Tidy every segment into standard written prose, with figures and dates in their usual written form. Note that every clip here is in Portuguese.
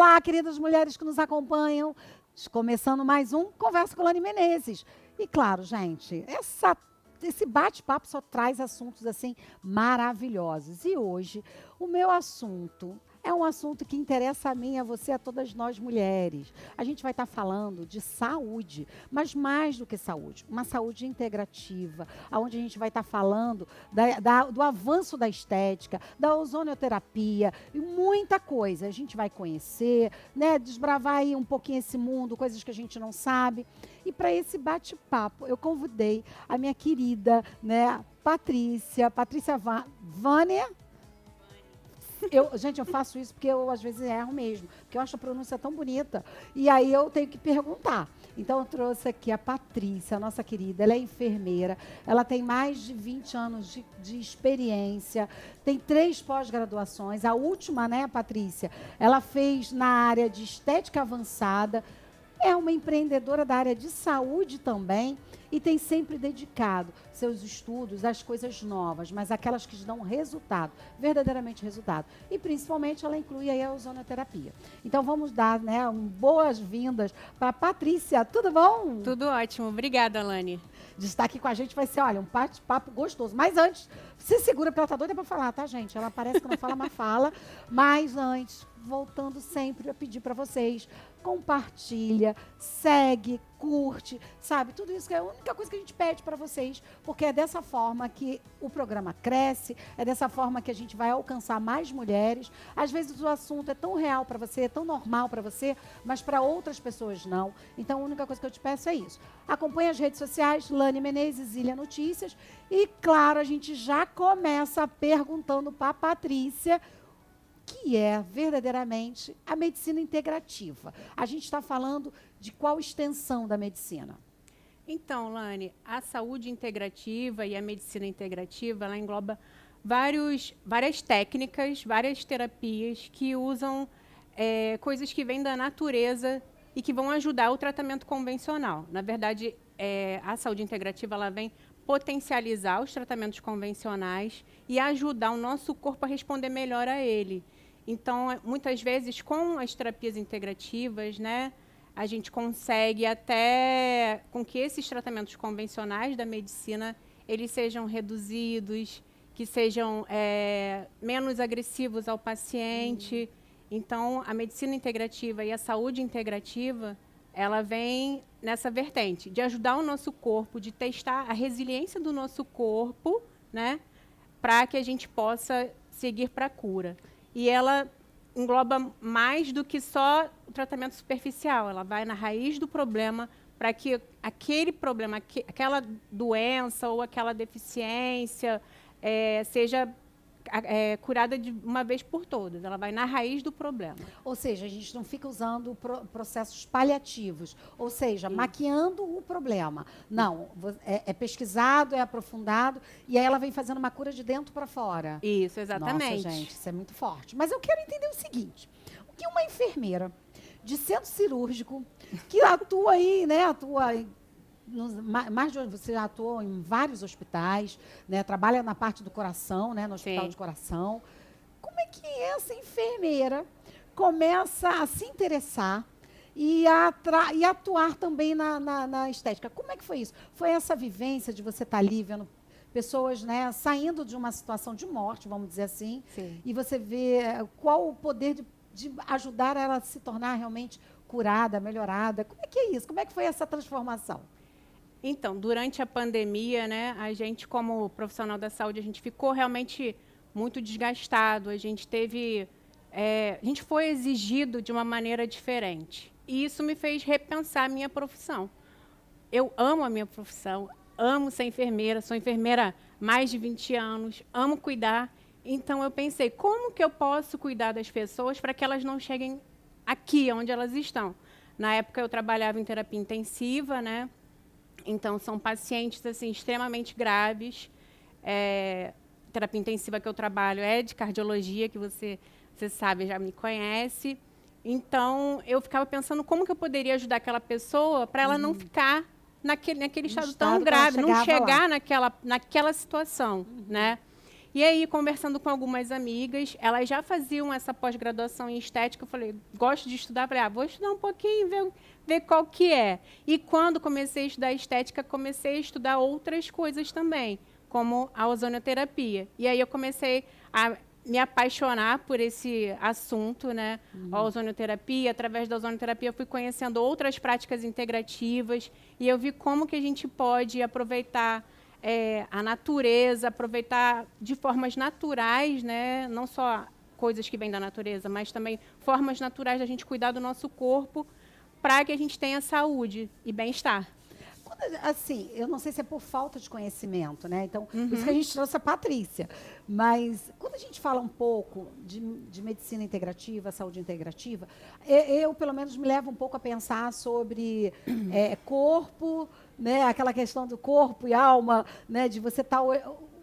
Olá, queridas mulheres que nos acompanham. Começando mais um Conversa com Lani Menezes. E claro, gente, esse bate-papo só traz assuntos assim maravilhosos. E hoje o meu assunto é um assunto que interessa a mim, a você, a todas nós mulheres. A gente vai estar falando de saúde, mas mais do que saúde, uma saúde integrativa, onde a gente vai estar falando do avanço da estética, da ozonioterapia e muita coisa. A gente vai conhecer, né, desbravar aí um pouquinho esse mundo, coisas que a gente não sabe. E para esse bate-papo, eu convidei a minha querida, né, Patrícia Vânia. Gente, eu faço isso porque eu às vezes erro mesmo, porque eu acho a pronúncia tão bonita. E aí eu tenho que perguntar. Então eu trouxe aqui a Patrícia, a nossa querida. Ela é enfermeira, ela tem mais de 20 anos de experiência, tem 3 pós-graduações. A última, né, Patrícia, ela fez na área de estética avançada. É uma empreendedora da área de saúde também e tem sempre dedicado seus estudos às coisas novas, mas aquelas que dão resultado, verdadeiramente resultado. E principalmente ela inclui aí a ozonoterapia. Então vamos dar, né, boas-vindas para a Patrícia. Tudo bom? Tudo ótimo. Obrigada, Lani. De estar aqui com a gente vai ser, olha, um bate-papo gostoso. Mas antes, se segura, porque ela tá doida para falar, tá, gente? Ela parece que não fala, mas fala. Mas antes, voltando sempre a pedir para vocês, compartilha, segue, curte, sabe? Tudo isso que é a única coisa que a gente pede para vocês, porque é dessa forma que o programa cresce, é dessa forma que a gente vai alcançar mais mulheres. Às vezes o assunto é tão real para você, é tão normal para você, mas para outras pessoas não. Então a única coisa que eu te peço é isso. Acompanhe as redes sociais, Lani Menezes, Ilha Notícias. E claro, a gente já começa perguntando para a Patrícia, que é verdadeiramente a medicina integrativa. A gente está falando de qual extensão da medicina? Então, Lani, a saúde integrativa e a medicina integrativa, ela engloba várias técnicas, várias terapias que usam coisas que vêm da natureza e que vão ajudar o tratamento convencional. Na verdade, a saúde integrativa ela vem potencializar os tratamentos convencionais e ajudar o nosso corpo a responder melhor a ele. Então, muitas vezes, com as terapias integrativas, né, a gente consegue até com que esses tratamentos convencionais da medicina eles sejam reduzidos, que sejam menos agressivos ao paciente. Então, a medicina integrativa e a saúde integrativa, ela vem nessa vertente de ajudar o nosso corpo, de testar a resiliência do nosso corpo, né, para que a gente possa seguir para a cura. E ela engloba mais do que só o tratamento superficial. Ela vai na raiz do problema para que aquele problema, aquela doença ou aquela deficiência seja curada de uma vez por todas. Ela vai na raiz do problema. Ou seja, a gente não fica usando processos paliativos, ou seja, maquiando o problema. Não, é pesquisado, é aprofundado, e aí ela vem fazendo uma cura de dentro para fora. Isso, exatamente. Nossa, gente, isso é muito forte. Mas eu quero entender o seguinte, o que uma enfermeira de centro cirúrgico, que atua aí, né, você já atuou em vários hospitais, né? Trabalha na parte do coração, né? No hospital Sim. de coração. Como é que essa enfermeira começa a se interessar e atuar também na estética? Como é que foi isso? Foi essa vivência de você estar ali vendo pessoas, né, saindo de uma situação de morte, vamos dizer assim, Sim. e você vê qual o poder de ajudar ela a se tornar realmente curada, melhorada? Como é que é isso? Como é que foi essa transformação? Então, durante a pandemia, né, a gente, como profissional da saúde, a gente ficou realmente muito desgastado. A gente foi exigido de uma maneira diferente. E isso me fez repensar a minha profissão. Eu amo a minha profissão, amo ser enfermeira, sou enfermeira há mais de 20 anos, amo cuidar. Então, eu pensei, como que eu posso cuidar das pessoas para que elas não cheguem aqui, onde elas estão? Na época, eu trabalhava em terapia intensiva, né? Então, são pacientes assim, extremamente graves. Terapia intensiva que eu trabalho é de cardiologia, que você sabe, já me conhece. Então, eu ficava pensando como que eu poderia ajudar aquela pessoa para ela não ficar naquele estado tão grave, não chegar naquela situação, né? E aí, conversando com algumas amigas, elas já faziam essa pós-graduação em estética. Eu falei, gosto de estudar. Falei, vou estudar um pouquinho, ver qual que é. E quando comecei a estudar estética, comecei a estudar outras coisas também, como a ozonioterapia. E aí eu comecei a me apaixonar por esse assunto, né? A ozonioterapia. Através da ozonioterapia, eu fui conhecendo outras práticas integrativas e eu vi como que a gente pode aproveitar a natureza, aproveitar de formas naturais, né? Não só coisas que vêm da natureza, mas também formas naturais da gente cuidar do nosso corpo para que a gente tenha saúde e bem-estar. Assim, eu não sei se é por falta de conhecimento, né? Então, por isso que a gente trouxe a Patrícia. Mas, quando a gente fala um pouco de medicina integrativa, saúde integrativa, eu, pelo menos, me levo um pouco a pensar sobre corpo, né? Aquela questão do corpo e alma, né? De você estar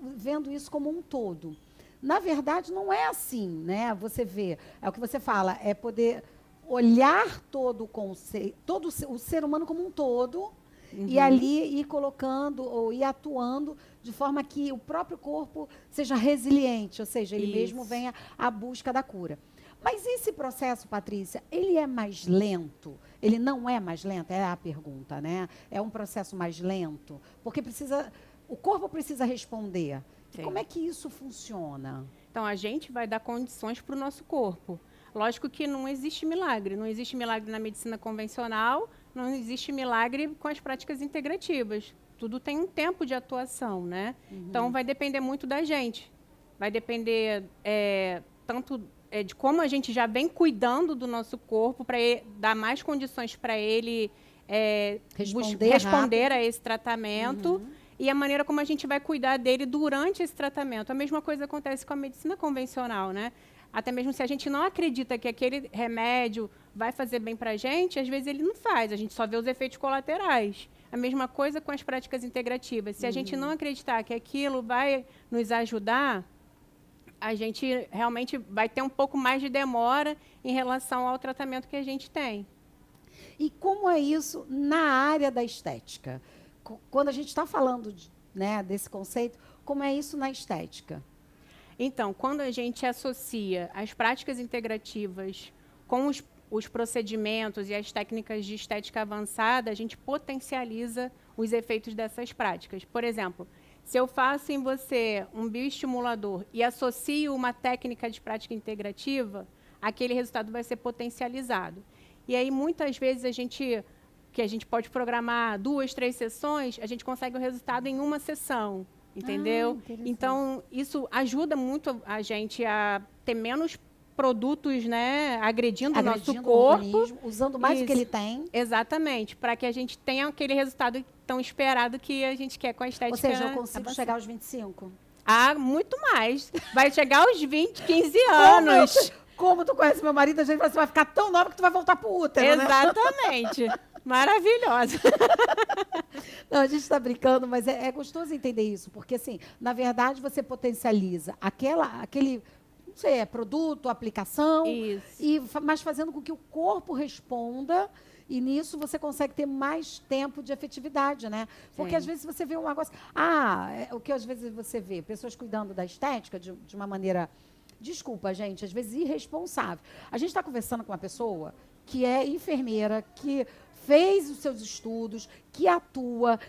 vendo isso como um todo. Na verdade, não é assim, né? Você vê, é o que você fala, é poder olhar todo o conceito, todo o ser humano como um todo, e ali ir colocando ou ir atuando de forma que o próprio corpo seja resiliente, ou seja, ele mesmo venha à busca da cura. Mas esse processo, Patrícia, ele é mais lento? Ele não é mais lento? É a pergunta, né? É um processo mais lento? Porque o corpo precisa responder. Como é que isso funciona? Então, a gente vai dar condições para o nosso corpo. Lógico que não existe milagre. Não existe milagre na medicina convencional, não existe milagre com as práticas integrativas. Tudo tem um tempo de atuação, né? Então, vai depender muito da gente. Vai depender tanto de como a gente já vem cuidando do nosso corpo para dar mais condições para ele responder a esse tratamento e a maneira como a gente vai cuidar dele durante esse tratamento. A mesma coisa acontece com a medicina convencional, né? Até mesmo se a gente não acredita que aquele remédio vai fazer bem para a gente, às vezes ele não faz, a gente só vê os efeitos colaterais. A mesma coisa com as práticas integrativas. Se a gente não acreditar que aquilo vai nos ajudar, a gente realmente vai ter um pouco mais de demora em relação ao tratamento que a gente tem. E como é isso na área da estética? Quando a gente está falando desse conceito, como é isso na estética? Então, quando a gente associa as práticas integrativas com os procedimentos e as técnicas de estética avançada, a gente potencializa os efeitos dessas práticas. Por exemplo, se eu faço em você um bioestimulador e associo uma técnica de prática integrativa, aquele resultado vai ser potencializado. E aí, muitas vezes, a gente pode programar 2, 3 sessões, a gente consegue o resultado em uma sessão. Entendeu? Então, isso ajuda muito a gente a ter menos produtos, né, agredindo o nosso corpo. Usando mais do que ele tem. Exatamente, para que a gente tenha aquele resultado tão esperado que a gente quer com a estética. Ou seja, eu consigo chegar aos 25? Muito mais. Vai chegar aos 20, 15 anos. Como tu conhece meu marido, a gente você vai ficar tão nova que tu vai voltar pro útero, Exatamente. Maravilhosa. Não, a gente está brincando, mas é gostoso entender isso, porque, assim, na verdade, você potencializa aquele, não sei, produto, aplicação, mas fazendo com que o corpo responda, e nisso você consegue ter mais tempo de efetividade, né? Porque, às vezes, você vê um negócio... o que às vezes você vê? Pessoas cuidando da estética de uma maneira... Desculpa, gente, às vezes irresponsável. A gente está conversando com uma pessoa que é enfermeira, que fez os seus estudos, que atua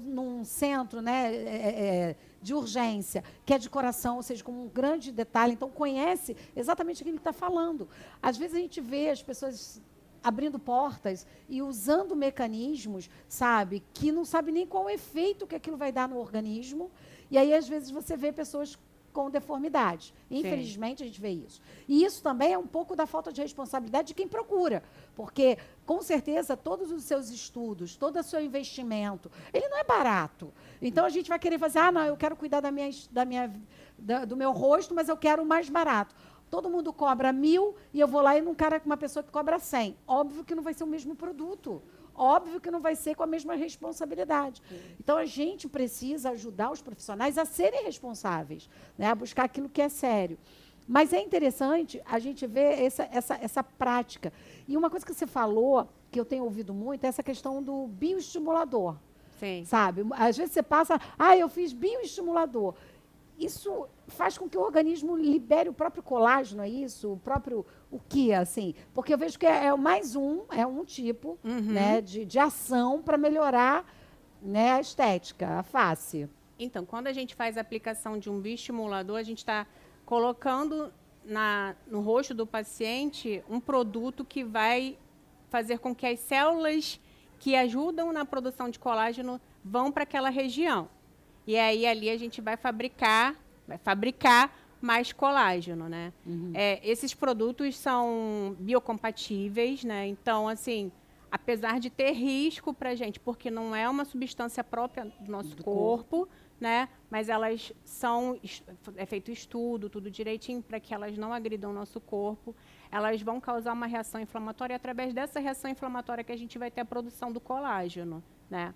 num centro, né, de urgência, que é de coração, ou seja, com um grande detalhe, então conhece exatamente o que ele está falando. Às vezes a gente vê as pessoas abrindo portas e usando mecanismos, sabe, que não sabe nem qual o efeito que aquilo vai dar no organismo, e aí às vezes você vê pessoas com deformidade. Infelizmente, a gente vê isso. E isso também é um pouco da falta de responsabilidade de quem procura, porque, com certeza, todos os seus estudos, todo o seu investimento, ele não é barato. Então, a gente vai querer fazer, não, eu quero cuidar do meu rosto, mas eu quero o mais barato. Todo mundo cobra 1.000 e eu vou lá e não quero uma pessoa que cobra 100. Óbvio que não vai ser o mesmo produto. Óbvio que não vai ser com a mesma responsabilidade. Então, a gente precisa ajudar os profissionais a serem responsáveis, né, a buscar aquilo que é sério. Mas é interessante a gente ver essa prática. E uma coisa que você falou, que eu tenho ouvido muito, é essa questão do bioestimulador. Sim. Sabe? Às vezes você passa, eu fiz bioestimulador. isso faz com que o organismo libere o próprio colágeno, é isso? O próprio, o que, assim? Porque eu vejo que é um tipo, né, de ação para melhorar, né, a estética, a face. Então, quando a gente faz a aplicação de um bioestimulador, a gente está colocando no rosto do paciente um produto que vai fazer com que as células que ajudam na produção de colágeno vão para aquela região. E aí ali a gente vai fabricar mais colágeno, né? Esses produtos são biocompatíveis, né? Então, assim, apesar de ter risco para a gente, porque não é uma substância própria do nosso corpo, né? Mas elas é feito estudo, tudo direitinho, para que elas não agridam o nosso corpo. Elas vão causar uma reação inflamatória, e através dessa reação inflamatória que a gente vai ter a produção do colágeno, né?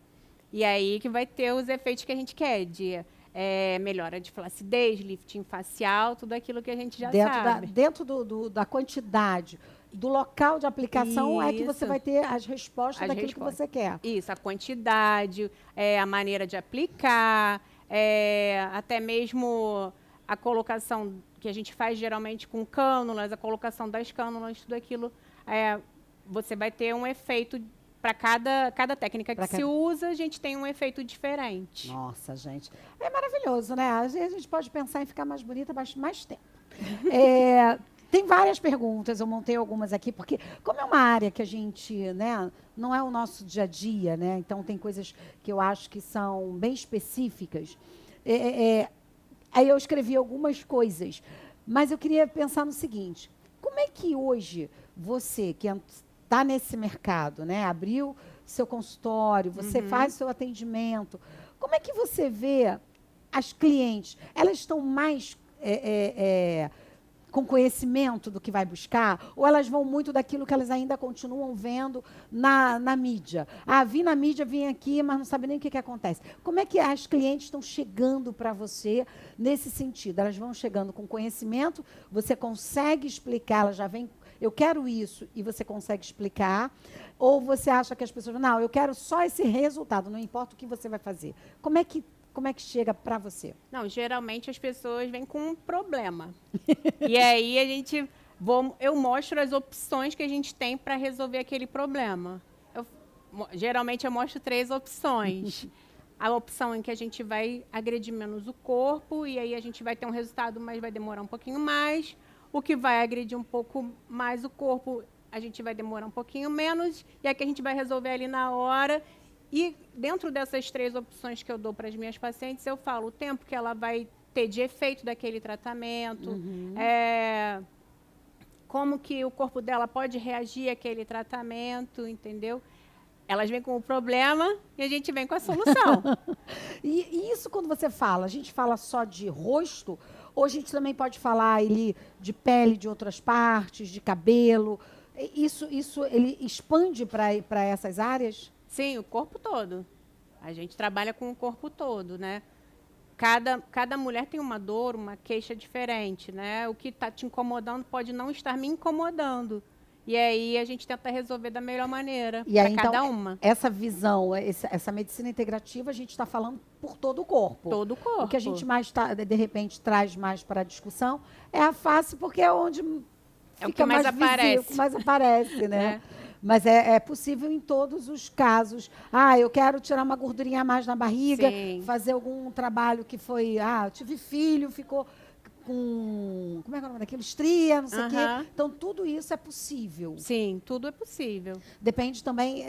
E aí que vai ter os efeitos que a gente quer, de melhora de flacidez, lifting facial, tudo aquilo que a gente já sabe. Dentro da quantidade, do local de aplicação, é que você vai ter as respostas daquilo que você quer. Isso, a quantidade, a maneira de aplicar, até mesmo a colocação que a gente faz geralmente com cânulas, a colocação das cânulas, tudo aquilo, você vai ter um efeito. Para cada técnica que se usa, a gente tem um efeito diferente. Nossa, gente. É maravilhoso, né? Às vezes a gente pode pensar em ficar mais bonita mais tempo. Tem várias perguntas, eu montei algumas aqui, porque como é uma área que a gente, né, não é o nosso dia a dia, né? Então tem coisas que eu acho que são bem específicas. Aí eu escrevi algumas coisas, mas eu queria pensar no seguinte: como é que hoje você, que está nesse mercado, né? Abriu seu consultório, você faz seu atendimento. Como é que você vê as clientes? Elas estão mais com conhecimento do que vai buscar? Ou elas vão muito daquilo que elas ainda continuam vendo na mídia? Vi na mídia, vim aqui, mas não sabe nem o que acontece. Como é que as clientes estão chegando para você nesse sentido? Elas vão chegando com conhecimento, você consegue explicar, elas já vêm... Eu quero isso, e você consegue explicar? Ou você acha que as pessoas... Não, eu quero só esse resultado, não importa o que você vai fazer. Como é que chega para você? Não, geralmente as pessoas vêm com um problema. E aí eu mostro as opções que a gente tem para resolver aquele problema. Geralmente eu mostro 3 opções. A opção em que a gente vai agredir menos o corpo, e aí a gente vai ter um resultado, mas vai demorar um pouquinho mais. O que vai agredir um pouco mais o corpo, a gente vai demorar um pouquinho menos, e aqui a gente vai resolver ali na hora. E dentro dessas 3 opções que eu dou para as minhas pacientes, eu falo o tempo que ela vai ter de efeito daquele tratamento, como que o corpo dela pode reagir àquele tratamento, entendeu? Elas vêm com o problema e a gente vem com a solução. E isso, quando você fala, a gente fala só de rosto, ou a gente também pode falar ali de pele de outras partes, de cabelo? Isso ele expande para essas áreas? Sim, o corpo todo. A gente trabalha com o corpo todo, né? Cada mulher tem uma dor, uma queixa diferente, né? O que está te incomodando pode não estar me incomodando. E aí a gente tenta resolver da melhor maneira para cada uma. Essa visão, essa medicina integrativa, a gente está falando por todo o corpo. Todo o corpo. O que a gente mais, de repente, traz mais para a discussão é a face, porque é onde é o que mais aparece. O que mais aparece, né? Mas é possível em todos os casos. Eu quero tirar uma gordurinha a mais na barriga, fazer algum trabalho que foi... eu tive filho, ficou... com, como é que é o nome daquilo? Estria, não sei o quê. Então, tudo isso é possível. Sim, tudo é possível. Depende também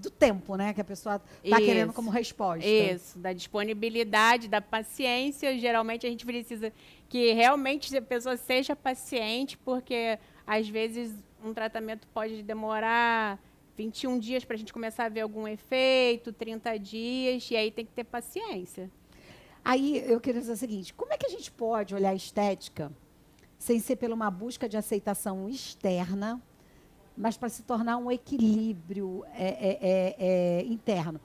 do tempo, né? Que a pessoa está querendo como resposta. Isso, da disponibilidade, da paciência. Geralmente, a gente precisa que realmente a pessoa seja paciente, porque, às vezes, um tratamento pode demorar 21 dias para a gente começar a ver algum efeito, 30 dias, e aí tem que ter paciência. Aí eu queria dizer o seguinte: como é que a gente pode olhar a estética sem ser por uma busca de aceitação externa, mas para se tornar um equilíbrio interno?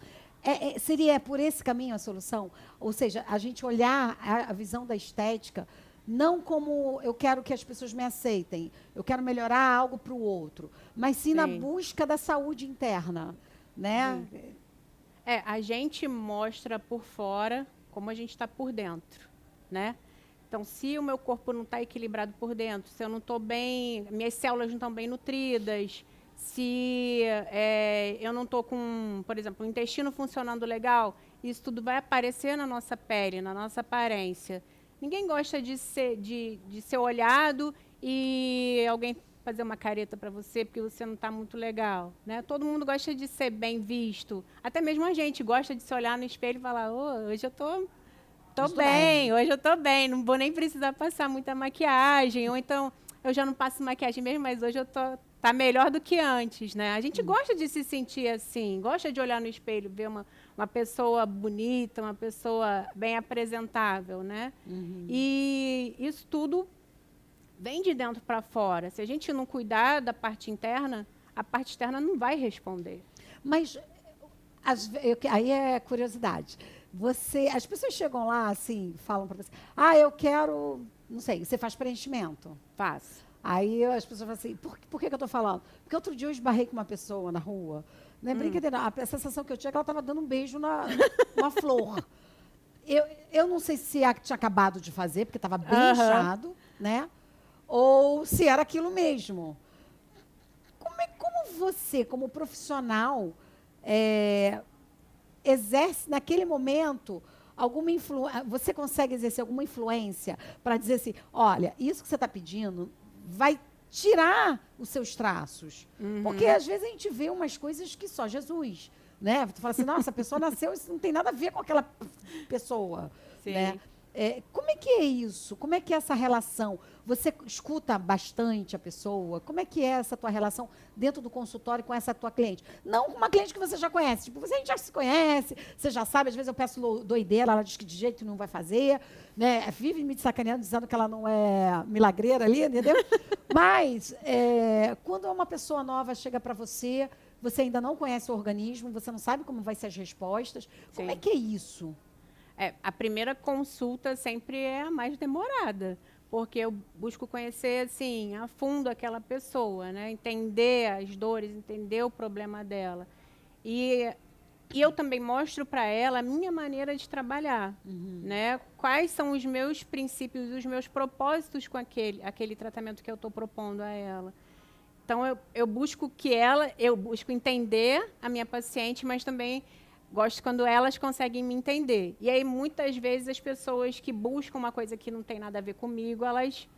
Seria por esse caminho a solução? Ou seja, a gente olhar a visão da estética não como eu quero que as pessoas me aceitem, eu quero melhorar algo para o outro, mas sim na busca da saúde interna, né? A gente mostra por fora como a gente está por dentro, né? Então, se o meu corpo não está equilibrado por dentro, se eu não estou bem, minhas células não estão bem nutridas, se eu não estou com, por exemplo, o intestino funcionando legal, isso tudo vai aparecer na nossa pele, na nossa aparência. Ninguém gosta de ser olhado e alguém fazer uma careta para você porque você não está muito legal, né? Todo mundo gosta de ser bem visto. Até mesmo a gente gosta de se olhar no espelho e falar, hoje eu tô bem, hoje eu tô bem, não vou nem precisar passar muita maquiagem, ou então eu já não passo maquiagem mesmo, mas hoje tá melhor do que antes, né? A gente gosta de se sentir assim, gosta de olhar no espelho, ver uma pessoa bonita, uma pessoa bem apresentável, né? E isso tudo vem de dentro para fora. Se a gente não cuidar da parte interna, a parte externa não vai responder. Mas aí é curiosidade. As pessoas chegam lá assim, falam para você, eu quero, não sei, você faz preenchimento? Faço. Aí as pessoas falam assim, por que eu estou falando? Porque outro dia eu esbarrei com uma pessoa na rua, não é brincadeira, a sensação que eu tinha é que ela estava dando um beijo numa flor. Eu não sei se tinha acabado de fazer, porque estava bem inchado, né? Ou se era aquilo mesmo. Como você, como profissional, exerce naquele momento alguma influência? Você consegue exercer alguma influência para dizer assim, olha, isso que você está pedindo vai tirar os seus traços. Porque às vezes a gente vê umas coisas que só Jesus, né? Tu fala assim, nossa, a pessoa nasceu, isso não tem nada a ver com aquela pessoa, Sim. né? Como é que é isso? Como é que é essa relação? Você escuta bastante a pessoa? Como é que é essa tua relação dentro do consultório com essa tua cliente? Não com uma cliente que você já conhece. Tipo, a gente já se conhece, você já sabe. Às vezes eu peço doideira, ela diz que de jeito não vai fazer. Né? Vive me sacaneando, dizendo que ela não é milagreira ali, entendeu? Mas, quando uma pessoa nova chega para você, você ainda não conhece o organismo, você não sabe como vai ser as respostas. Como é que é isso? A primeira consulta sempre é a mais demorada, porque eu busco conhecer assim a fundo aquela pessoa, né? Entender as dores, entender o problema dela. E eu também mostro para ela a minha maneira de trabalhar, né? Quais são os meus princípios, os meus propósitos com aquele tratamento que eu estou propondo a ela. Então eu busco entender a minha paciente, mas também gosto quando elas conseguem me entender. E aí, muitas vezes, as pessoas que buscam uma coisa que não tem nada a ver comigo, elas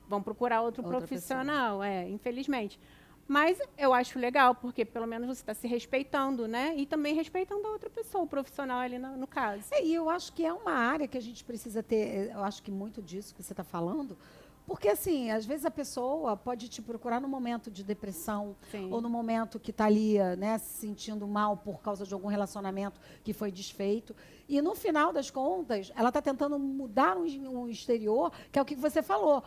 vão procurar outra profissional, infelizmente. Mas eu acho legal, porque pelo menos você está se respeitando, né? E também respeitando a outra pessoa, o profissional ali no caso. E eu acho que é uma área que a gente precisa ter, eu acho que muito disso que você está falando, porque, assim, às vezes a pessoa pode te procurar no momento de depressão, Sim. ou no momento que está ali, né, se sentindo mal por causa de algum relacionamento que foi desfeito. E, no final das contas, ela está tentando mudar um exterior, que é o que você falou.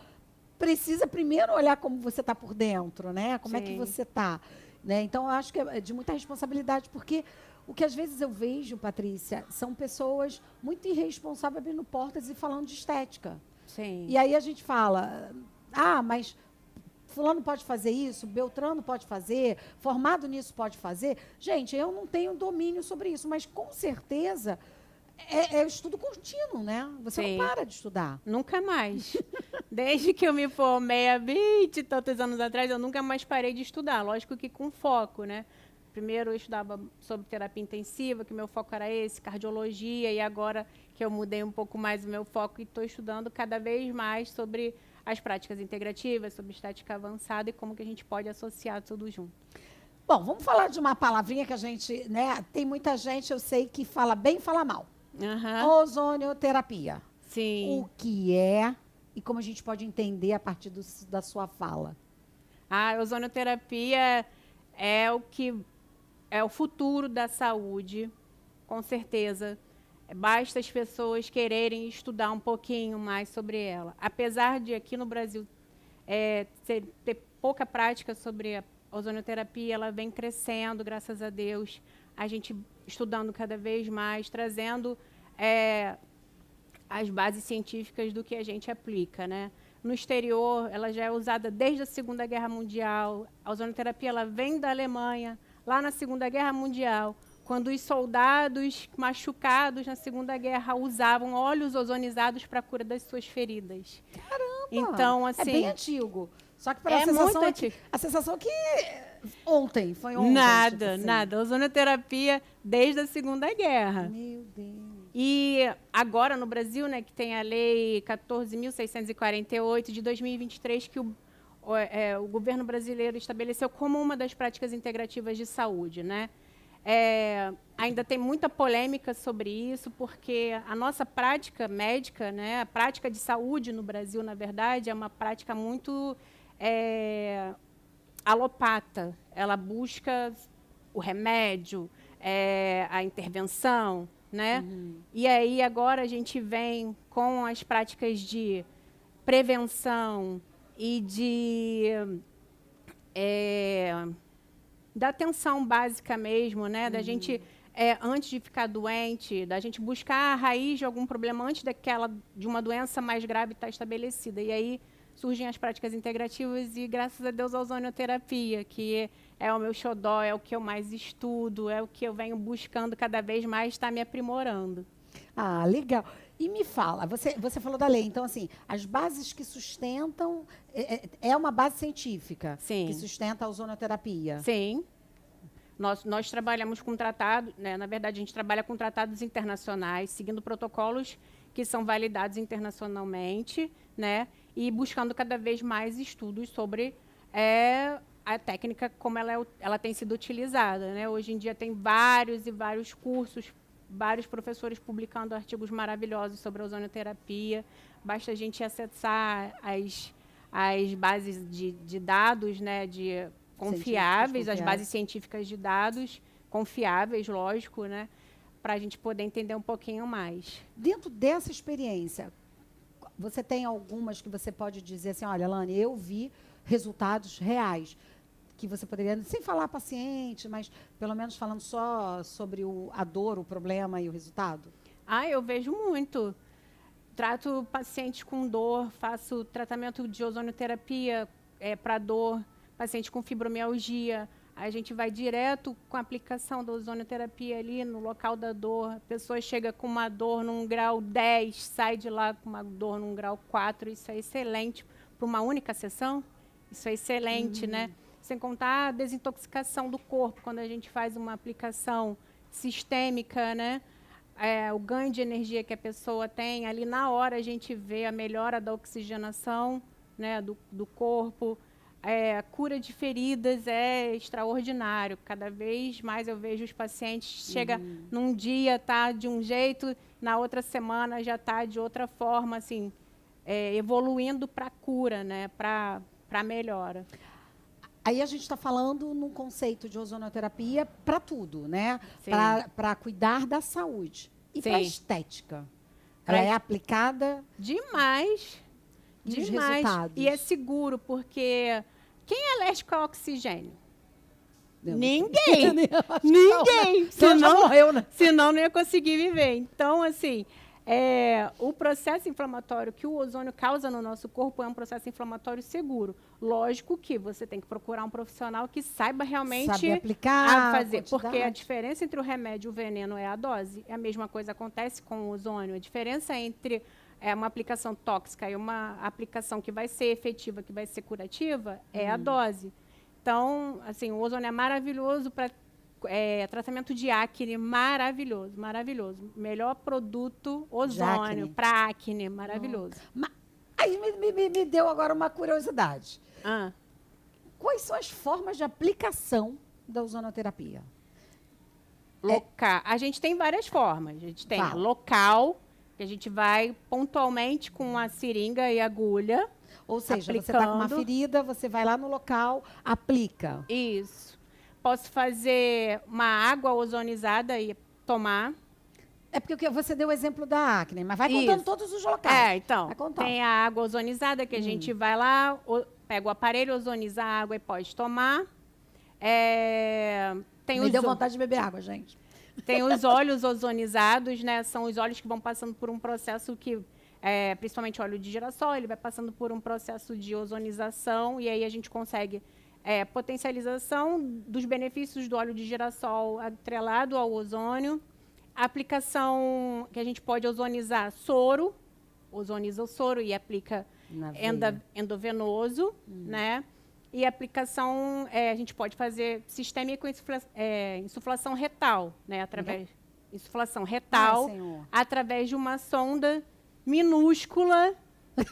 Precisa primeiro olhar como você está por dentro, né? Como é que você está. Né? Então, eu acho que é de muita responsabilidade, porque o que às vezes eu vejo, Patrícia, são pessoas muito irresponsáveis abrindo portas e falando de estética. Sim. E aí a gente fala, mas fulano pode fazer isso, Beltrano pode fazer, formado nisso pode fazer. Gente, eu não tenho domínio sobre isso, mas com certeza é estudo contínuo, né? Você não para de estudar. Nunca mais. Desde que eu me formei há 20 e tantos anos atrás, eu nunca mais parei de estudar. Lógico que com foco, né? Primeiro eu estudava sobre terapia intensiva, que meu foco era esse, cardiologia, e agora que eu mudei um pouco mais o meu foco e estou estudando cada vez mais sobre as práticas integrativas, sobre estética avançada e como que a gente pode associar tudo junto. Bom, vamos falar de uma palavrinha que a gente, né, tem muita gente, eu sei, que fala bem e fala mal. Ozonioterapia. Sim. O que é e como a gente pode entender a partir da sua fala? A ozonioterapia é o futuro da saúde, com certeza. Basta as pessoas quererem estudar um pouquinho mais sobre ela. Apesar de aqui no Brasil ter pouca prática sobre a ozonioterapia, ela vem crescendo, graças a Deus. A gente estudando cada vez mais, trazendo as bases científicas do que a gente aplica, né? No exterior, ela já é usada desde a Segunda Guerra Mundial. A ozonioterapia ela vem da Alemanha. Lá na Segunda Guerra Mundial, quando os soldados machucados na Segunda Guerra usavam óleos ozonizados para a cura das suas feridas. Caramba! Então, É assim, bem antigo. Só que para é a sensação muito é que, antigo. a sensação é que ontem, foi ontem. Nada, tipo assim. nada. Ozonoterapia desde a Segunda Guerra. Meu Deus. E agora no Brasil, né, que tem a Lei 14.648 de 2023, que o governo brasileiro estabeleceu como uma das práticas integrativas de saúde, né? Ainda tem muita polêmica sobre isso, porque a nossa prática médica, né, a prática de saúde no Brasil, na verdade, é uma prática muito alopata. Ela busca o remédio, a intervenção, né? E aí agora a gente vem com as práticas de prevenção e da atenção básica mesmo, né? Da gente, antes de ficar doente, da gente buscar a raiz de algum problema antes de uma doença mais grave estar estabelecida. E aí surgem as práticas integrativas e, graças a Deus, a ozonioterapia, que é o meu xodó, é o que eu mais estudo, é o que eu venho buscando cada vez mais estar me aprimorando. Ah, legal. E me fala, você falou da lei, então, assim, as bases que sustentam, é uma base científica Sim. que sustenta a ozonoterapia. Sim. Nós trabalhamos com tratados, né? Na verdade, a gente trabalha com tratados internacionais, seguindo protocolos que são validados internacionalmente, né? E buscando cada vez mais estudos sobre a técnica, como ela tem sido utilizada, né? Hoje em dia tem vários e vários cursos, vários professores publicando artigos maravilhosos sobre a ozonoterapia. Basta a gente acessar as bases de dados, né, confiáveis, as bases científicas de dados confiáveis, lógico, né, para a gente poder entender um pouquinho mais. Dentro dessa experiência, você tem algumas que você pode dizer assim, olha, Lani, eu vi resultados reais, que você poderia, sem falar paciente, mas pelo menos falando só sobre a dor, o problema e o resultado? Eu vejo muito. Trato pacientes com dor, faço tratamento de ozonioterapia para dor, paciente com fibromialgia. A gente vai direto com a aplicação da ozonioterapia ali no local da dor. A pessoa chega com uma dor num grau 10, sai de lá com uma dor num grau 4. Isso é excelente para uma única sessão. Isso é excelente, né? Sem contar a desintoxicação do corpo, quando a gente faz uma aplicação sistêmica, né? O ganho de energia que a pessoa tem, ali na hora a gente vê a melhora da oxigenação, né, do corpo. A cura de feridas é extraordinário. Cada vez mais eu vejo os pacientes, chega num dia tá de um jeito, na outra semana já está de outra forma, assim, evoluindo para a cura, né, para a melhora. Aí a gente está falando num conceito de ozonoterapia para tudo, né? Para cuidar da saúde. E para a estética? Ela é aplicada? Demais. E os demais. resultados? E é seguro, porque quem é alérgico ao oxigênio? Ninguém. Ninguém. Senão já morreu, né? Senão não ia conseguir viver. Então, assim, o processo inflamatório que o ozônio causa no nosso corpo é um processo inflamatório seguro. Lógico que você tem que procurar um profissional que saiba realmente aplicar, fazer. Porque a diferença entre o remédio e o veneno é a dose. A mesma coisa acontece com o ozônio. A diferença entre uma aplicação tóxica e uma aplicação que vai ser efetiva, que vai ser curativa, é a dose. Então, assim, o ozônio é maravilhoso para tratamento de acne, maravilhoso, maravilhoso. Melhor produto ozônio para acne, maravilhoso. Aí me deu agora uma curiosidade. Quais são as formas de aplicação da ozonoterapia? A gente tem várias formas. A gente tem local, que a gente vai pontualmente com a seringa e agulha. Ou seja, você está com uma ferida, você vai lá no local, aplica. Isso. Posso fazer uma água ozonizada e tomar. É porque você deu o exemplo da acne, mas vai contando todos os locais. Então, tem a água ozonizada, que a gente vai lá, pega o aparelho, ozoniza a água e pode tomar. Me deu vontade de beber água, gente. Tem os óleos ozonizados, né? São os óleos que vão passando por um processo que, principalmente óleo de girassol, ele vai passando por um processo de ozonização e aí a gente consegue potencialização dos benefícios do óleo de girassol atrelado ao ozônio, aplicação que a gente pode ozonizar soro, ozoniza o soro e aplica endovenoso, né? E aplicação, a gente pode fazer sistêmica insuflação retal, né? Insuflação retal, através de uma sonda minúscula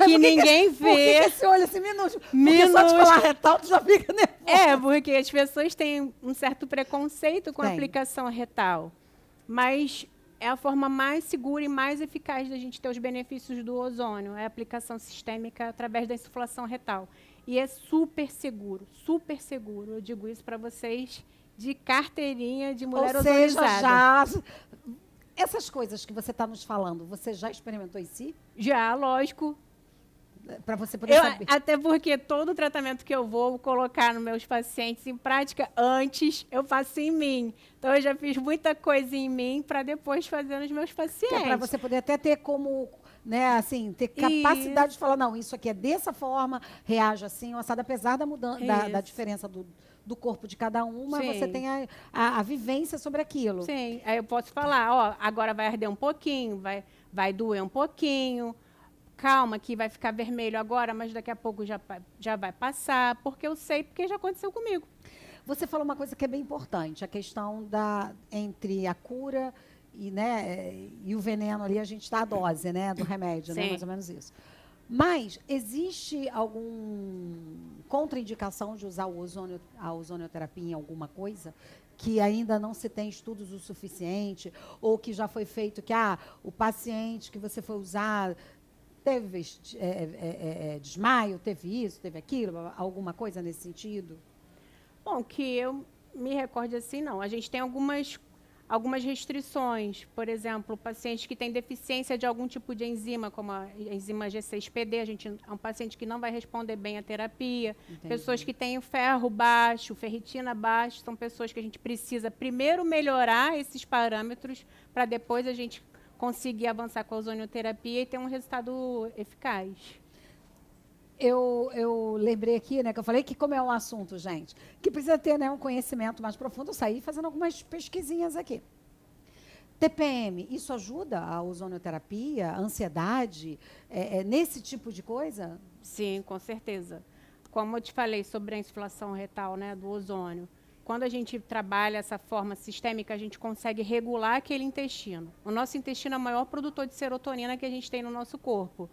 que ninguém vê. Por que esse olho assim minúsculo? Porque só de falar retal, tu já fica nervoso. Porque as pessoas têm um certo preconceito com a aplicação retal. Mas é a forma mais segura e mais eficaz da gente ter os benefícios do ozônio, é a aplicação sistêmica através da insuflação retal. E é super seguro, super seguro. Eu digo isso para vocês de carteirinha de mulher ozonizada. Essas coisas que você está nos falando, você já experimentou em si? Já, lógico. Para você poder saber. Até porque todo tratamento que eu vou colocar nos meus pacientes em prática, antes eu faço em mim. Então, eu já fiz muita coisa em mim para depois fazer nos meus pacientes. Que é para você poder até ter como, né, assim, ter capacidade de falar, não, isso aqui é dessa forma, reage assim, assado, apesar da mudança, da diferença do corpo de cada um, mas você tem a vivência sobre aquilo. Sim, aí eu posso falar, agora vai arder um pouquinho, vai doer um pouquinho, calma que vai ficar vermelho agora, mas daqui a pouco já vai passar, porque eu sei, porque já aconteceu comigo. Você falou uma coisa que é bem importante, a questão entre a cura e o veneno ali, a gente está a dose, né, do remédio, né, mais ou menos isso. Mas existe alguma contraindicação de usar a ozonioterapia em alguma coisa que ainda não se tem estudos o suficiente, ou que já foi feito que o paciente que você foi usar teve desmaio, teve isso, teve aquilo, alguma coisa nesse sentido? Bom, que eu me recorde assim, não. A gente tem algumas restrições. Por exemplo, pacientes que têm deficiência de algum tipo de enzima, como a enzima G6PD, é um paciente que não vai responder bem à terapia. Entendi. Pessoas que têm o ferro baixo, ferritina baixo, são pessoas que a gente precisa primeiro melhorar esses parâmetros para depois a gente conseguir avançar com a ozonioterapia e ter um resultado eficaz. Eu lembrei aqui, né, que eu falei que como é um assunto, gente, que precisa ter, né, um conhecimento mais profundo, eu saí fazendo algumas pesquisinhas aqui. TPM, isso ajuda a ozonioterapia, a ansiedade, nesse tipo de coisa? Sim, com certeza. Como eu te falei sobre a insuflação retal, né, do ozônio, quando a gente trabalha essa forma sistêmica, a gente consegue regular aquele intestino. O nosso intestino é o maior produtor de serotonina que a gente tem no nosso corpo.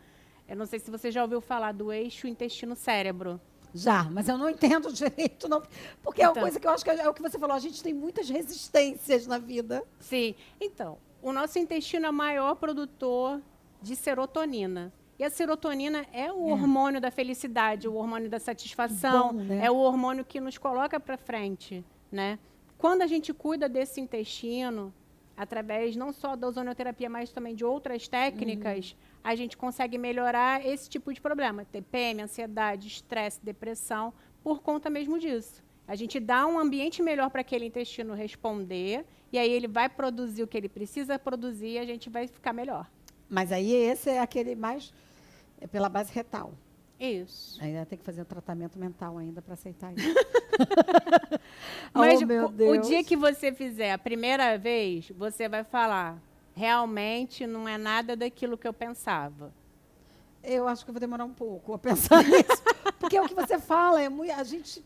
Eu não sei se você já ouviu falar do eixo intestino-cérebro. Já, mas eu não entendo direito, não, porque é uma coisa que eu acho que é o que você falou, a gente tem muitas resistências na vida. Sim, então, o nosso intestino é o maior produtor de serotonina. E a serotonina é o hormônio da felicidade, o hormônio da satisfação, bom, né? É o hormônio que nos coloca para frente, né? Quando a gente cuida desse intestino, através não só da ozonioterapia, mas também de outras técnicas, a gente consegue melhorar esse tipo de problema. TPM, ansiedade, estresse, depressão, por conta mesmo disso. A gente dá um ambiente melhor para aquele intestino responder, e aí ele vai produzir o que ele precisa produzir e a gente vai ficar melhor. Mas aí esse é aquele mais pela base retal. Isso. Ainda tem que fazer um tratamento mental ainda para aceitar isso. Mas meu Deus. O dia que você fizer a primeira vez, você vai falar, realmente não é nada daquilo que eu pensava. Eu acho que eu vou demorar um pouco a pensar nisso. Porque o que você fala é muito... A gente...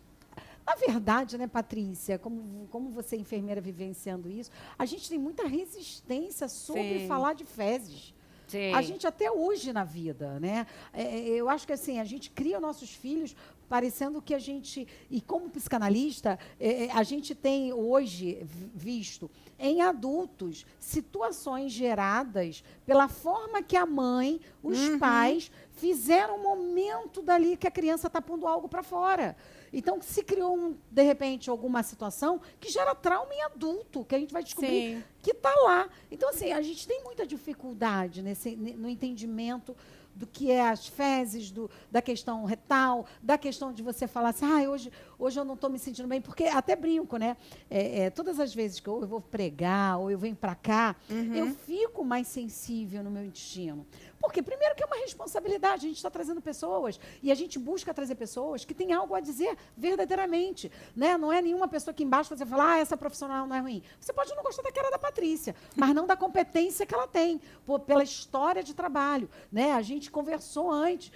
Na verdade, né, Patrícia, como você é enfermeira vivenciando isso, a gente tem muita resistência sobre falar de fezes. Sim. A gente até hoje na vida, né? Eu acho que assim, a gente cria nossos filhos parecendo que a gente... E como psicanalista, a gente tem hoje visto em adultos situações geradas pela forma que a mãe, os pais, fizeram um momento dali que a criança está pondo algo para fora. Então, se criou, de repente, alguma situação que gera trauma em adulto, que a gente vai descobrir que está lá. Então, assim, a gente tem muita dificuldade no entendimento do que é as fezes, da questão retal, da questão de você falar assim, hoje eu não estou me sentindo bem, porque até brinco, né? Todas as vezes que eu vou pregar ou eu venho para cá, eu fico mais sensível no meu intestino. Porque, primeiro, que é uma responsabilidade. A gente está trazendo pessoas e a gente busca trazer pessoas que têm algo a dizer verdadeiramente. Né? Não é nenhuma pessoa aqui embaixo você falar, essa profissional não é ruim. Você pode não gostar da cara da Patrícia, mas não da competência que ela tem, pela história de trabalho. Né? A gente conversou antes,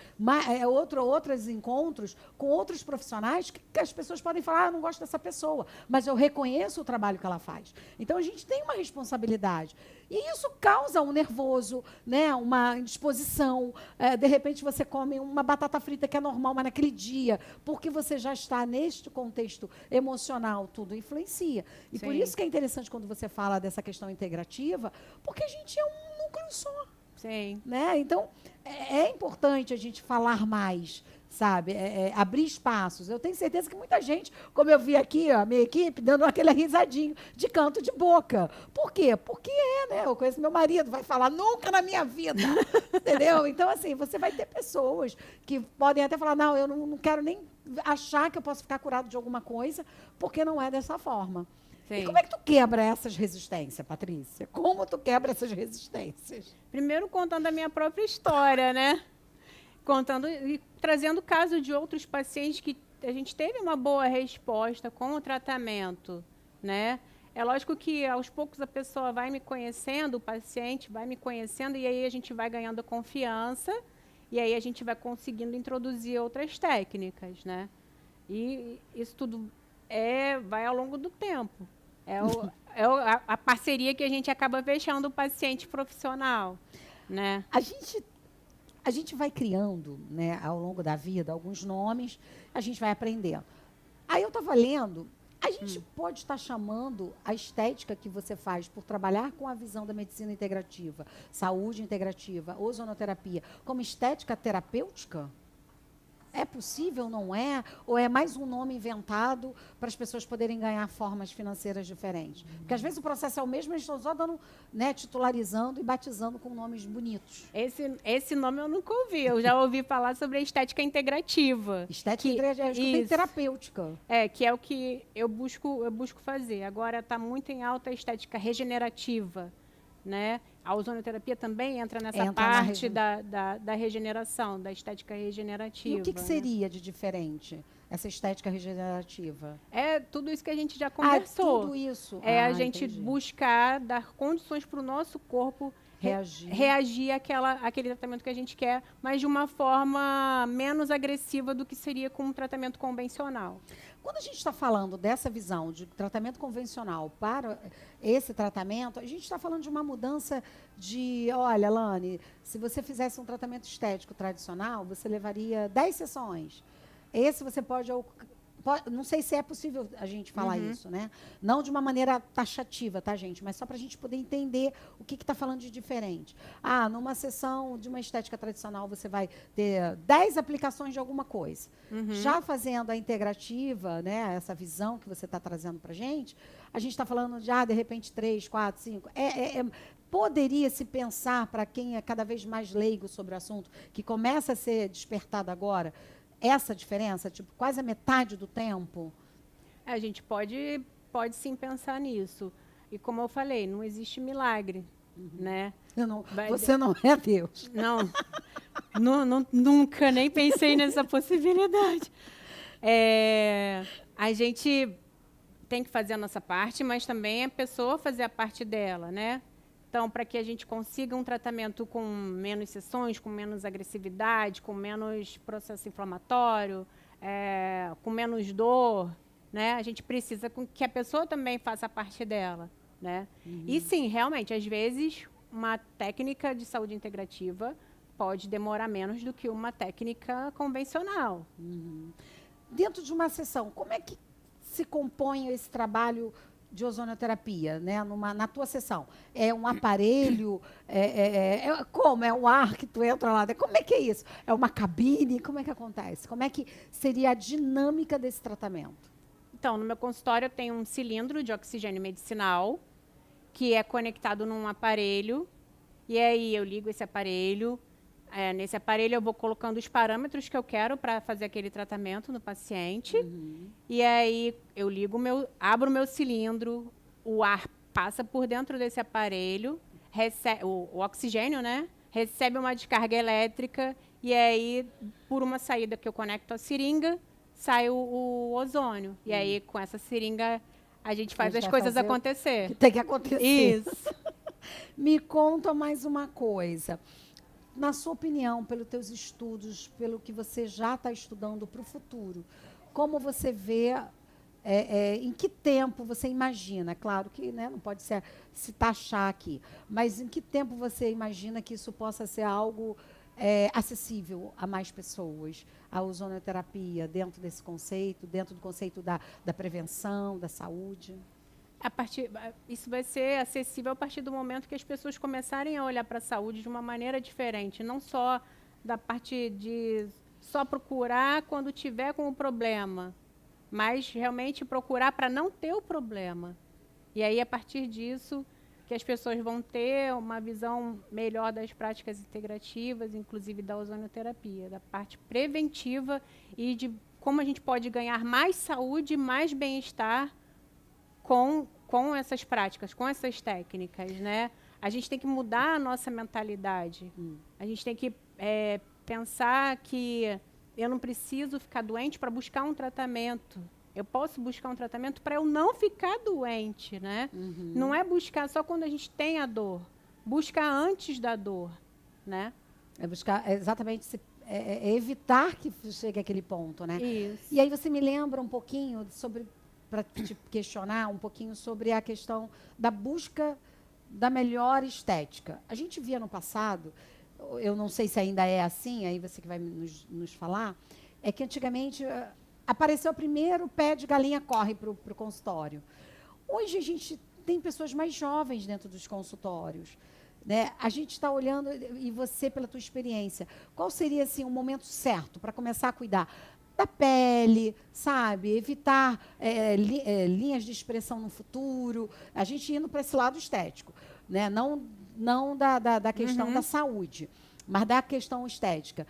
outros encontros com outros profissionais que as pessoas podem falar, eu não gosto dessa pessoa, mas eu reconheço o trabalho que ela faz. Então, a gente tem uma responsabilidade. E isso causa um nervoso, né? Uma indisposição. De repente, você come uma batata frita que é normal, mas naquele dia, porque você já está neste contexto emocional, tudo influencia. E Sim. por isso que é interessante quando você fala dessa questão integrativa, porque a gente é um núcleo só. Sim. Né? Então, é importante a gente falar mais, sabe? Abrir espaços. Eu tenho certeza que muita gente, como eu vi aqui, a minha equipe, dando aquele risadinho de canto de boca. Por quê? Porque né? Eu conheço meu marido, vai falar, nunca na minha vida. Entendeu? Então, assim, você vai ter pessoas que podem até falar, não, eu não quero nem achar que eu posso ficar curado de alguma coisa, porque não é dessa forma. Sim. E como é que tu quebra essas resistências, Patrícia? Como tu quebra essas resistências? Primeiro contando a minha própria história, né? Contando e trazendo casos de outros pacientes que a gente teve uma boa resposta com o tratamento, né? É lógico que aos poucos a pessoa vai me conhecendo, o paciente vai me conhecendo e aí a gente vai ganhando confiança e aí a gente vai conseguindo introduzir outras técnicas, né? E isso tudo vai ao longo do tempo. A parceria que a gente acaba fechando o paciente profissional, né? A gente vai criando, né, ao longo da vida, alguns nomes, a gente vai aprendendo. Aí eu estava lendo, a gente pode estar chamando a estética que você faz por trabalhar com a visão da medicina integrativa, saúde integrativa, ozonoterapia, como estética terapêutica? É possível, não é? Ou é mais um nome inventado para as pessoas poderem ganhar formas financeiras diferentes? Porque às vezes o processo é o mesmo, eles estão só dando, né, titularizando e batizando com nomes bonitos. Esse nome eu nunca ouvi. Eu já ouvi falar sobre a estética integrativa. Estética integrativa tem terapêutica. Que é o que eu busco fazer. Agora está muito em alta a estética regenerativa, né? A ozonoterapia também entra nessa parte da regeneração, da estética regenerativa. E o que seria de diferente, essa estética regenerativa? É tudo isso que a gente já conversou. Tudo isso. A gente buscar dar condições para o nosso corpo reagir àquele tratamento que a gente quer, mas de uma forma menos agressiva do que seria com um tratamento convencional. Quando a gente está falando dessa visão de tratamento convencional para esse tratamento, a gente está falando de uma mudança de, olha, Lani, se você fizesse um tratamento estético tradicional, você levaria 10 sessões. Esse você pode não sei se é possível a gente falar isso, né? Não de uma maneira taxativa, tá, gente? Mas só para a gente poder entender o que está falando de diferente. numa sessão de uma estética tradicional, você vai ter 10 aplicações de alguma coisa. Já fazendo a integrativa, né, essa visão que você está trazendo para a gente está falando de, de repente, 3, 4, 5. Poderia se pensar, para quem é cada vez mais leigo sobre o assunto, que começa a ser despertado agora, essa diferença, tipo, quase a metade do tempo? A gente pode sim pensar nisso. E como eu falei, não existe milagre, né? Você não é Deus. Não, nunca nem pensei nessa possibilidade. A gente tem que fazer a nossa parte, mas também a pessoa fazer a parte dela, né? Então, para que a gente consiga um tratamento com menos sessões, com menos agressividade, com menos processo inflamatório, com menos dor, né? A gente precisa que a pessoa também faça a parte dela, né? E sim, realmente, às vezes, uma técnica de saúde integrativa pode demorar menos do que uma técnica convencional. Dentro de uma sessão, como é que se compõe esse trabalho de ozonoterapia, né? Na tua sessão? É um aparelho? Como? É um ar que tu entra lá? Como é que é isso? É uma cabine? Como é que acontece? Como é que seria a dinâmica desse tratamento? Então, no meu consultório eu tenho um cilindro de oxigênio medicinal que é conectado num aparelho e aí eu ligo esse aparelho. Nesse aparelho eu vou colocando os parâmetros que eu quero para fazer aquele tratamento no paciente. E aí eu abro o meu cilindro, o ar passa por dentro desse aparelho, o oxigênio, né? recebe uma descarga elétrica e aí, por uma saída que eu conecto à seringa, sai o ozônio. E aí, com essa seringa, a gente faz as coisas acontecer. Que tem que acontecer. Isso. Me conta mais uma coisa. Na sua opinião, pelos teus estudos, pelo que você já está estudando para o futuro, como você vê, em que tempo você imagina? Claro que, né, não pode se taxar aqui, mas em que tempo você imagina que isso possa ser algo acessível a mais pessoas, a ozonoterapia, dentro desse conceito, dentro do conceito da prevenção, da saúde? Isso vai ser acessível a partir do momento que as pessoas começarem a olhar para a saúde de uma maneira diferente, não só da parte de só procurar quando tiver com o problema, mas realmente procurar para não ter o problema. E aí, a partir disso, que as pessoas vão ter uma visão melhor das práticas integrativas, inclusive da ozonoterapia, da parte preventiva e de como a gente pode ganhar mais saúde, mais bem-estar com essas práticas, com essas técnicas, né? A gente tem que mudar a nossa mentalidade. A gente tem que pensar que eu não preciso ficar doente para buscar um tratamento. Eu posso buscar um tratamento para eu não ficar doente, né? Não é buscar só quando a gente tem a dor. Buscar antes da dor, né? É buscar exatamente evitar que chegue àquele ponto, né? Isso. E aí você me lembra um pouquinho sobre, para te questionar um pouquinho sobre a questão da busca da melhor estética. A gente via no passado, eu não sei se ainda é assim, aí você que vai nos falar, é que antigamente apareceu o primeiro pé de galinha corre para o consultório. Hoje a gente tem pessoas mais jovens dentro dos consultórios, né? A gente está olhando, e você, pela tua experiência, qual seria assim, o momento certo para começar a cuidar da pele, sabe? Evitar linhas de expressão no futuro, a gente indo para esse lado estético, né? Não da questão da saúde, mas da questão estética.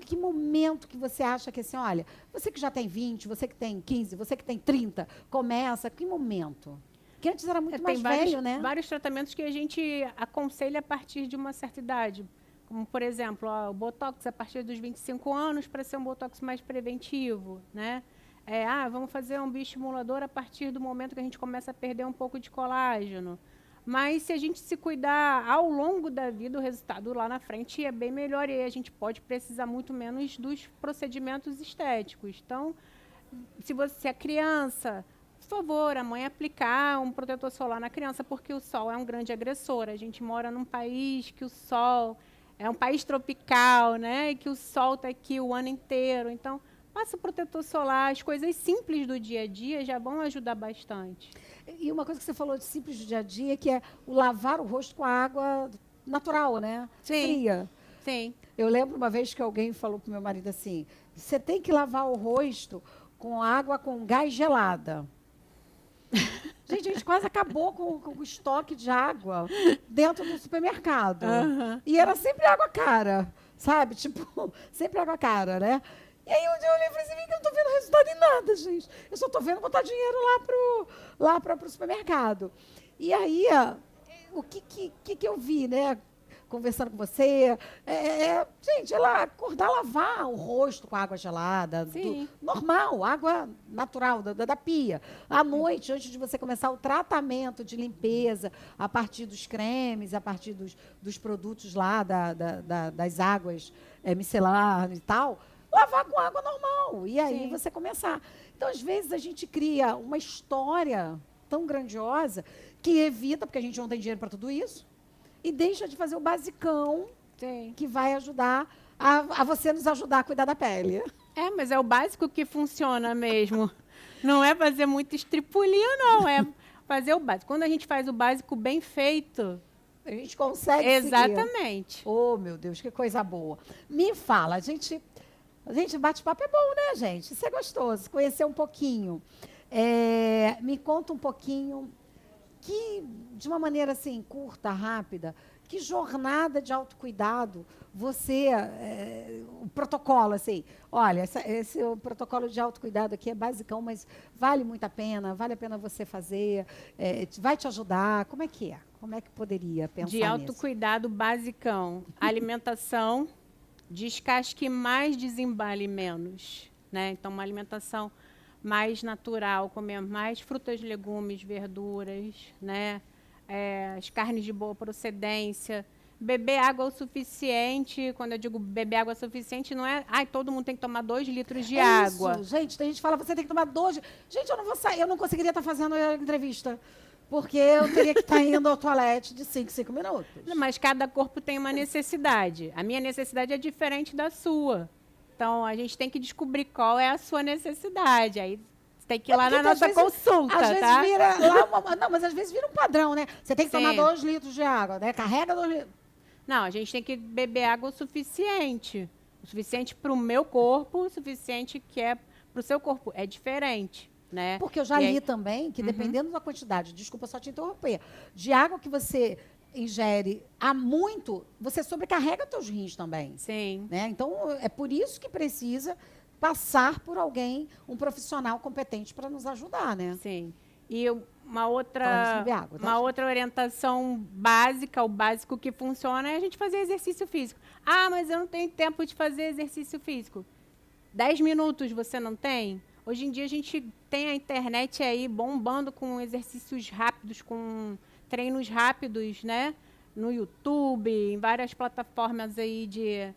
Que momento que você acha que assim, olha, você que já tem 20, você que tem 15, você que tem 30, começa, que momento? Que antes era muito mais velho, né? Vários tratamentos que a gente aconselha a partir de uma certa idade. Como, por exemplo, o Botox a partir dos 25 anos para ser um Botox mais preventivo, né? Vamos fazer um bioestimulador a partir do momento que a gente começa a perder um pouco de colágeno. Mas se a gente se cuidar ao longo da vida, o resultado lá na frente é bem melhor e a gente pode precisar muito menos dos procedimentos estéticos. Então, se você é criança, por favor, a mãe aplicar um protetor solar na criança, porque o sol é um grande agressor. A gente mora num país que o sol é um país tropical, né? E que o sol está aqui o ano inteiro. Então, passa o protetor solar. As coisas simples do dia a dia já vão ajudar bastante. E uma coisa que você falou de simples do dia a dia, que é o lavar o rosto com a água natural, né? Sim. Fria. Sim. Eu lembro uma vez que alguém falou para o meu marido assim, você tem que lavar o rosto com água com gás gelada. Gente, a gente quase acabou com o estoque de água dentro do supermercado. E era sempre água cara, sabe? Tipo, sempre água cara, né? E aí um dia eu olhei e falei assim, eu não estou vendo resultado em nada, gente. Eu só estou vendo botar dinheiro lá para o supermercado. E aí, o que eu vi, né? Conversando com você, gente, ela acordar, lavar o rosto com água gelada, normal, água natural, da pia. À noite, antes de você começar o tratamento de limpeza, a partir dos cremes, a partir dos produtos lá, das águas micelares e tal, lavar com água normal. E aí você começar. Então, às vezes, a gente cria uma história tão grandiosa que evita, porque a gente não tem dinheiro para tudo isso, e deixa de fazer o basicão que vai ajudar a você nos ajudar a cuidar da pele. Mas é o básico que funciona mesmo. Não é fazer muito estripulinho, não. É fazer o básico. Quando a gente faz o básico bem feito, a gente consegue exatamente. Seguir. Oh, meu Deus, que coisa boa. Me fala, a gente bate-papo é bom, né, gente? Isso é gostoso, conhecer um pouquinho. Me conta um pouquinho, de uma maneira assim, curta, rápida, que jornada de autocuidado você, o protocolo, assim, olha, esse protocolo de autocuidado aqui é basicão, mas vale muito a pena, vale a pena você fazer, vai te ajudar, como é que é? Como é que poderia pensar De nisso? autocuidado basicão. Alimentação, descasque mais, desembale menos. Né? Então, uma alimentação mais natural, comer mais frutas, legumes, verduras, né? As carnes de boa procedência. Beber água o suficiente. Quando eu digo beber água o suficiente, não é... Ai, todo mundo tem que tomar 2 litros de água. Isso, gente, tem gente que fala, você tem que tomar 12. Gente, eu não vou sair, eu não conseguiria estar fazendo a entrevista. Porque eu teria que estar indo ao toalete de 5 em 5 minutos. Mas cada corpo tem uma necessidade. A minha necessidade é diferente da sua. Então, a gente tem que descobrir qual é a sua necessidade. Aí, você tem que ir lá na nossa consulta, às tá? vezes vira lá não, mas às vezes vira um padrão, né? Você tem que tomar Sim. 2 litros de água, né? Carrega 2 litros. Não, a gente tem que beber água o suficiente. O suficiente para o meu corpo, o suficiente que é para o seu corpo. É diferente, né? Porque eu já E li aí- também que, dependendo da quantidade, desculpa só te interromper, de água que você ingere há muito, você sobrecarrega teus rins também. Sim. Né? Então, é por isso que precisa passar por alguém, um profissional competente para nos ajudar, né? Sim. E uma Falando outra, sobre água, tá, uma gente? outra orientação básica, o básico que funciona é a gente fazer exercício físico. Ah, mas eu não tenho tempo de fazer exercício físico. 10 minutos você não tem? Hoje em dia a gente tem a internet aí bombando com exercícios rápidos, com treinos rápidos, né? No YouTube, em várias plataformas aí de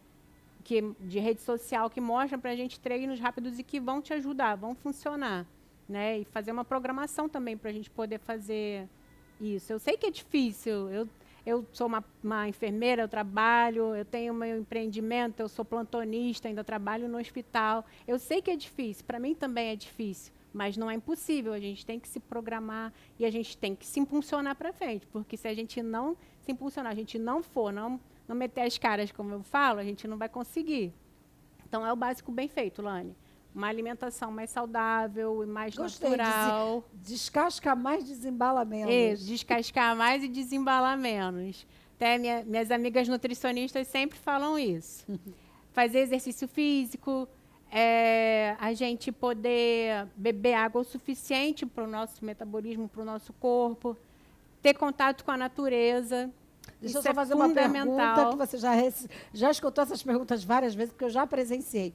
rede social que mostram para a gente treinos rápidos e que vão te ajudar, vão funcionar, né? E fazer uma programação também para a gente poder fazer isso. Eu sei que é difícil. Eu sou uma enfermeira, eu trabalho, eu tenho meu empreendimento, eu sou plantonista, ainda trabalho no hospital. Eu sei que é difícil, para mim também é difícil, mas não é impossível. A gente tem que se programar e a gente tem que se impulsionar para frente, porque se a gente não se impulsionar, a gente não for, não meter as caras, como eu falo, a gente não vai conseguir. Então, é o básico bem feito, Lani. Uma alimentação mais saudável e mais Gostei, natural. descasca mais, desembala menos. Isso, descascar mais e desembalar menos. Até minhas amigas nutricionistas sempre falam isso. Fazer exercício físico, a gente poder beber água o suficiente para o nosso metabolismo, para o nosso corpo, ter contato com a natureza. Deixa eu Isso só é fazer uma pergunta fundamental. que você já escutou essas perguntas várias vezes, porque eu já presenciei.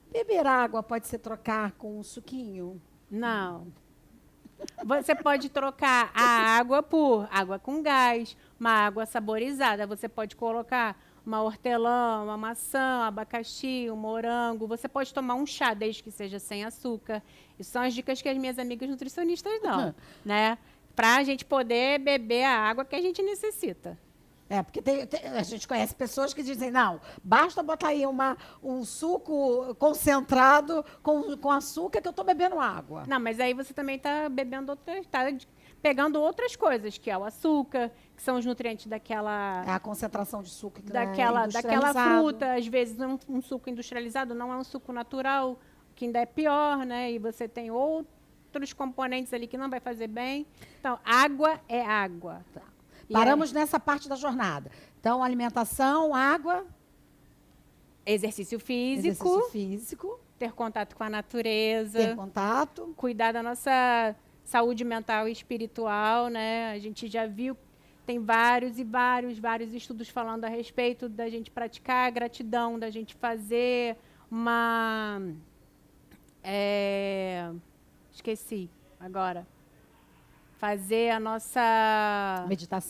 Beber água pode ser trocar com um suquinho? Não. Você pode trocar a água por água com gás, uma água saborizada. Você pode colocar uma hortelã, uma maçã, um abacaxi, um morango. Você pode tomar um chá, desde que seja sem açúcar. Isso são as dicas que as minhas amigas nutricionistas dão, né? Para a gente poder beber a água que a gente necessita. Porque a gente conhece pessoas que dizem, não, basta botar aí um suco concentrado com açúcar que eu estou bebendo água. Não, mas aí você também está bebendo pegando outras coisas, que é o açúcar, que são os nutrientes daquela É a concentração de suco que daquela industrializado. fruta. Às vezes um suco industrializado não é um suco natural, que ainda é pior, né? E você tem outros componentes ali que não vai fazer bem. Então, água é água. Tá. E Paramos nessa parte da jornada. Então, alimentação, água, exercício físico, exercício físico, ter contato com a natureza, ter contato. cuidar da nossa saúde mental e espiritual, né? A gente já viu, tem vários estudos falando a respeito da gente praticar a gratidão, da gente fazer uma... esqueci agora. Fazer a nossa...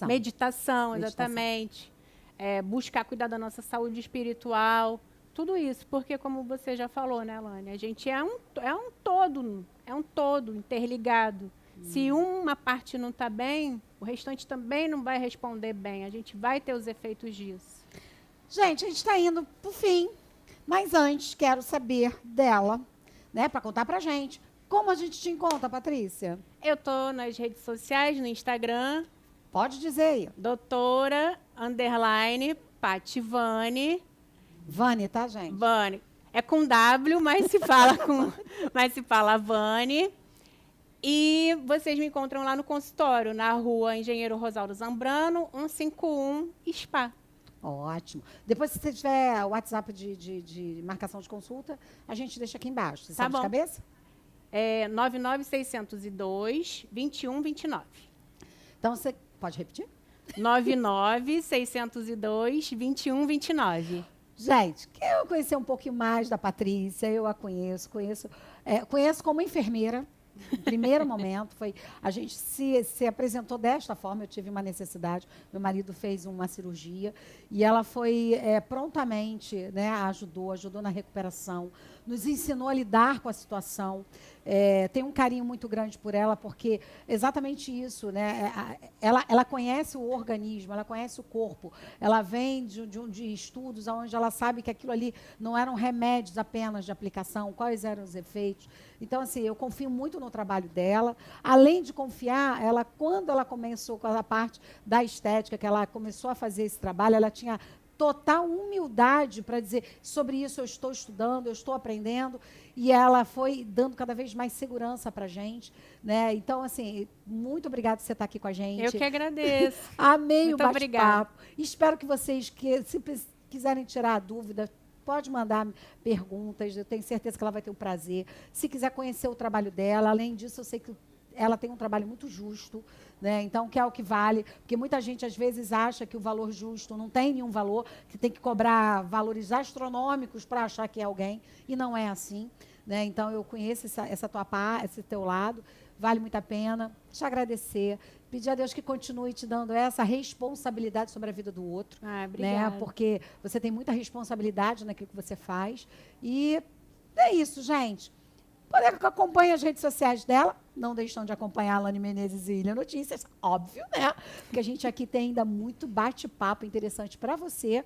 Meditação, exatamente. Buscar cuidar da nossa saúde espiritual. Tudo isso, porque como você já falou, né, Lani? A gente é um todo interligado. Se uma parte não está bem, o restante também não vai responder bem. A gente vai ter os efeitos disso. Gente, a gente está indo para o fim, mas antes quero saber dela, né, para contar para a gente. Como a gente te encontra, Patrícia? Eu estou nas redes sociais, no Instagram, Pode dizer aí. doutora_Pativani. Vani, tá, gente? Vani. É com W, mas se fala Vani. E vocês me encontram lá no consultório, na rua Engenheiro Rosaldo Zambrano, 151, SPA. Ótimo. Depois, se você tiver o WhatsApp de marcação de consulta, a gente deixa aqui embaixo. Você sabe bom. de cabeça? 99602-2129. Então, você pode repetir? 99-602-2129. Gente, quer conhecer um pouquinho mais da Patrícia? Eu a conheço como enfermeira. No primeiro momento, a gente se apresentou desta forma, eu tive uma necessidade, meu marido fez uma cirurgia e ela foi prontamente, né, ajudou na recuperação, nos ensinou a lidar com a situação. Tenho um carinho muito grande por ela, porque exatamente isso, né, ela conhece o organismo, ela conhece o corpo, ela vem de estudos onde ela sabe que aquilo ali não eram remédios apenas de aplicação, quais eram os efeitos. Então, assim, eu confio muito no trabalho dela. Além de confiar, quando ela começou com a parte da estética, que ela começou a fazer esse trabalho, ela tinha total humildade para dizer, sobre isso eu estou estudando, eu estou aprendendo, e ela foi dando cada vez mais segurança para a gente, né? Então, assim, muito obrigada por você estar aqui com a gente. Eu que agradeço. Amei muito o bate-papo. Obrigada. Espero que vocês, se quiserem tirar a dúvida, pode mandar perguntas, eu tenho certeza que ela vai ter um prazer. Se quiser conhecer o trabalho dela, além disso, eu sei que ela tem um trabalho muito justo, né? Então, que é o que vale, porque muita gente, às vezes, acha que o valor justo não tem nenhum valor, que tem que cobrar valores astronômicos para achar que é alguém, e não é assim, né? Então, eu conheço essa tua parte, esse teu lado, vale muito a pena. Te agradecer, pedir a Deus que continue te dando essa responsabilidade sobre a vida do outro. Obrigada. Né? Porque você tem muita responsabilidade naquilo que você faz. E é isso, gente. Acompanhe as redes sociais dela. Não deixam de acompanhar a Alane Menezes e Ilha Notícias, óbvio, né? Porque a gente aqui tem ainda muito bate-papo interessante para você.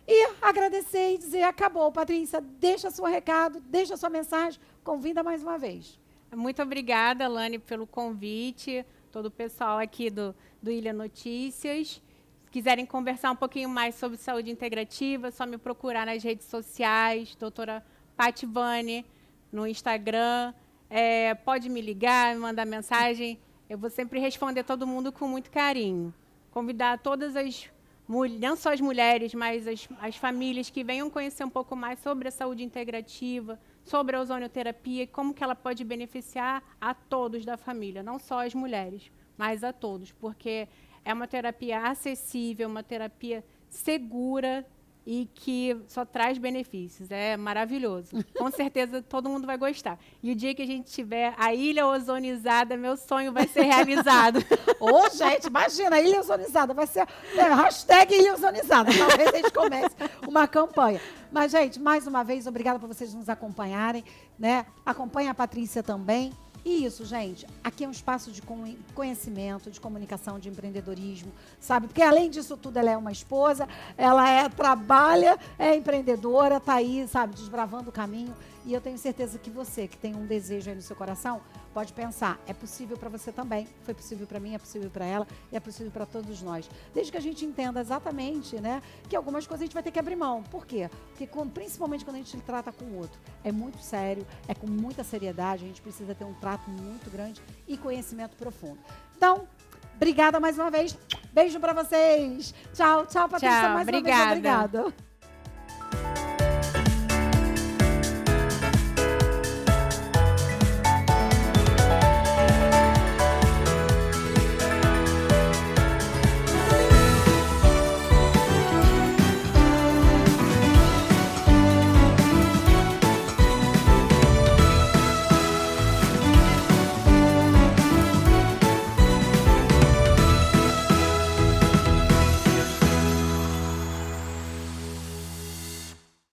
E agradecer e dizer, acabou, Patrícia, deixa seu recado, deixa sua mensagem, convida mais uma vez. Muito obrigada, Alane, pelo convite, todo o pessoal aqui do Ilha Notícias. Se quiserem conversar um pouquinho mais sobre saúde integrativa, é só me procurar nas redes sociais, doutora Pativani, no Instagram. Pode me ligar, me mandar mensagem. Eu vou sempre responder todo mundo com muito carinho. Convidar todas as mulheres, não só as mulheres, mas as famílias que venham conhecer um pouco mais sobre a saúde integrativa, sobre a ozonioterapia e como que ela pode beneficiar a todos da família, não só as mulheres, mas a todos, porque é uma terapia acessível, uma terapia segura e que só traz benefícios. É maravilhoso. Com certeza todo mundo vai gostar. E o dia que a gente tiver a ilha ozonizada, meu sonho vai ser realizado. Ô, gente, imagina, ilha ozonizada. Vai ser hashtag ilha ozonizada. Talvez a gente comece uma campanha. Mas, gente, mais uma vez, obrigada por vocês nos acompanharem, né? Acompanhe a Patrícia também. E isso, gente, aqui é um espaço de conhecimento, de comunicação, de empreendedorismo, sabe? Porque, além disso tudo, ela é uma esposa, ela trabalha, é empreendedora, está aí, sabe, desbravando o caminho. E eu tenho certeza que você, que tem um desejo aí no seu coração, pode pensar, é possível para você também, foi possível para mim, é possível para ela, e é possível para todos nós. Desde que a gente entenda exatamente, né, que algumas coisas a gente vai ter que abrir mão. Por quê? Porque principalmente quando a gente trata com o outro, é muito sério, é com muita seriedade, a gente precisa ter um trato muito grande e conhecimento profundo. Então, obrigada mais uma vez. Beijo para vocês. Tchau, tchau, Patrícia. Tchau, mais obrigada. uma vez, obrigada.